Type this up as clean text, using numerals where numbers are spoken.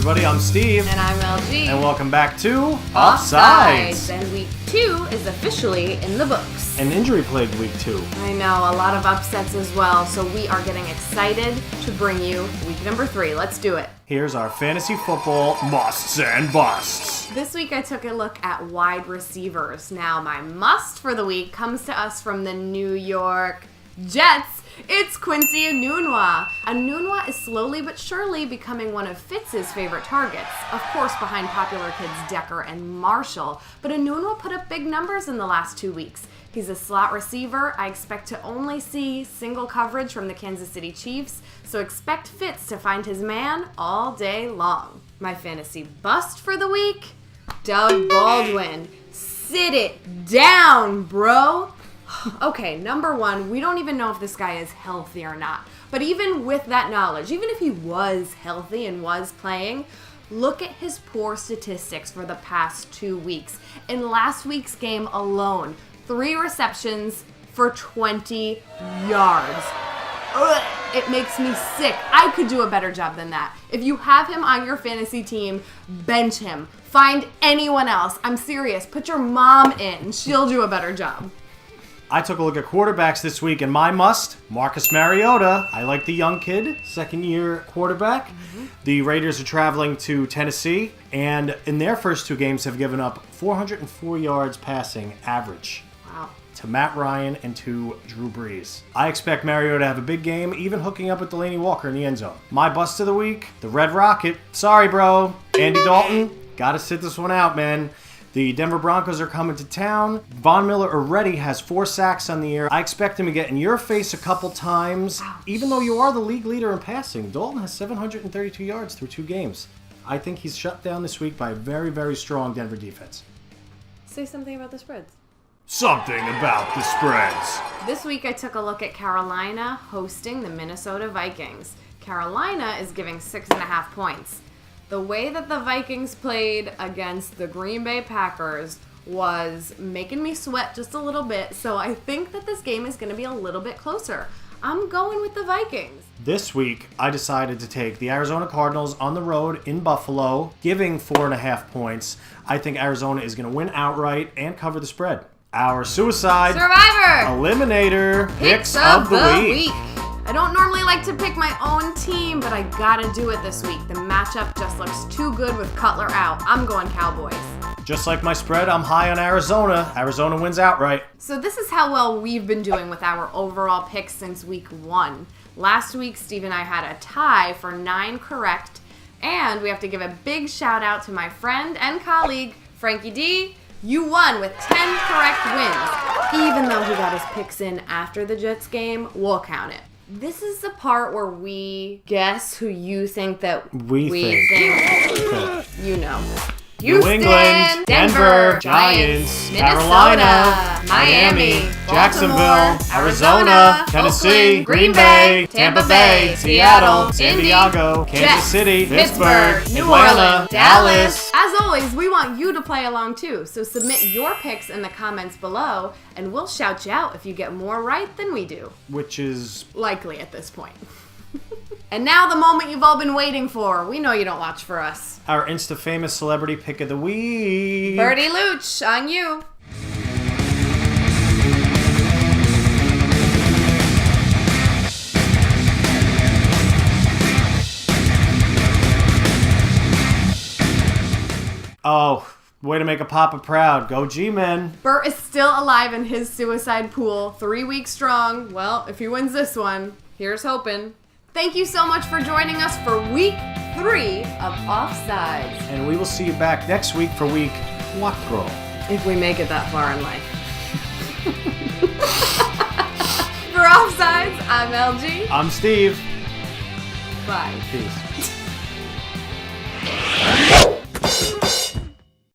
everybody. I'm Steve. And I'm LG. And welcome back to Offsides. And week 2 is officially in the books. An injury-plagued week 2. I know, a lot of upsets as well, so we are getting excited to bring you week number 3. Let's do it. Here's our fantasy football musts and busts. This week I took a look at wide receivers. Now, my must for the week comes to us from the New York Jets. It's Quincy Enunwa. Enunwa is slowly but surely becoming one of Fitz's favorite targets. Of course, behind popular kids Decker and Marshall. But Enunwa put up big numbers in the last 2 weeks. He's a slot receiver. I expect to only see single coverage from the Kansas City Chiefs, so expect Fitz to find his man all day long. My fantasy bust for the week? Doug Baldwin. Sit it down, bro. Okay, number 1, we don't even know if this guy is healthy or not. But even with that knowledge, even if he was healthy and was playing, look at his poor statistics for the past 2 weeks. In last week's game alone, 3 receptions for 20 yards. Ugh, it makes me sick. I could do a better job than that. If you have him on your fantasy team, bench him. Find anyone else. I'm serious. Put your mom in. She'll do a better job. I took a look at quarterbacks this week, and my must, Marcus Mariota. I like the young kid, second-year quarterback. The Raiders are traveling to Tennessee, and in their first 2 games have given up 404 yards passing average. Wow. To Matt Ryan and to Drew Brees. I expect Mariota to have a big game, even hooking up with Delaney Walker in the end zone. My bust of the week, the Red Rocket. Sorry, bro. Andy Dalton, gotta sit this one out, man. The Denver Broncos are coming to town. Von Miller already has 4 sacks on the year. I expect him to get in your face a couple times. Ouch. Even though you are the league leader in passing, Dalton has 732 yards through 2 games. I think he's shut down this week by a very, very strong Denver defense. Say something about the spreads. Something about the spreads. This week I took a look at Carolina hosting the Minnesota Vikings. Carolina is giving 6.5 points. The way that the Vikings played against the Green Bay Packers was making me sweat just a little bit, so I think that this game is going to be a little bit closer. I'm going with the Vikings. This week, I decided to take the Arizona Cardinals on the road in Buffalo, giving 4.5 points. I think Arizona is going to win outright and cover the spread. Our Suicide Survivor Eliminator Picks of the Week. I don't normally like to pick my own team, but I gotta do it this week. The matchup just looks too good with Cutler out. I'm going Cowboys. Just like my spread, I'm high on Arizona. Arizona wins outright. So this is how well we've been doing with our overall picks since week 1. Last week, Steve and I had a tie for 9 correct, and we have to give a big shout out to my friend and colleague, Frankie D. You won with 10 correct wins. Even though he got his picks in after the Jets game, we'll count it. This is the part where we guess who you think that we think. You know. New England, Denver, Giants, Carolina, Miami, Jacksonville, Arizona, Tennessee, Green Bay, Tampa Bay, Seattle, San Diego, Kansas City, Pittsburgh, New Atlanta, Orleans, Dallas. As always, we want you to play along too, so submit your picks in the comments below, and we'll shout you out if you get more right than we do. Which is likely at this point. And now the moment you've all been waiting for. We know you don't watch for us. our Insta-famous celebrity pick of the week. Birdie Looch, on you. Oh, way to make a papa proud. Go G-Men. Bert is still alive in his suicide pool, 3 weeks strong. Well, if he wins this one, here's hoping. Thank you so much for joining us for week 3 of Offsides. And we will see you back next week for week 4. If we make it that far in life. For Offsides, I'm LG. I'm Steve. Bye. Peace.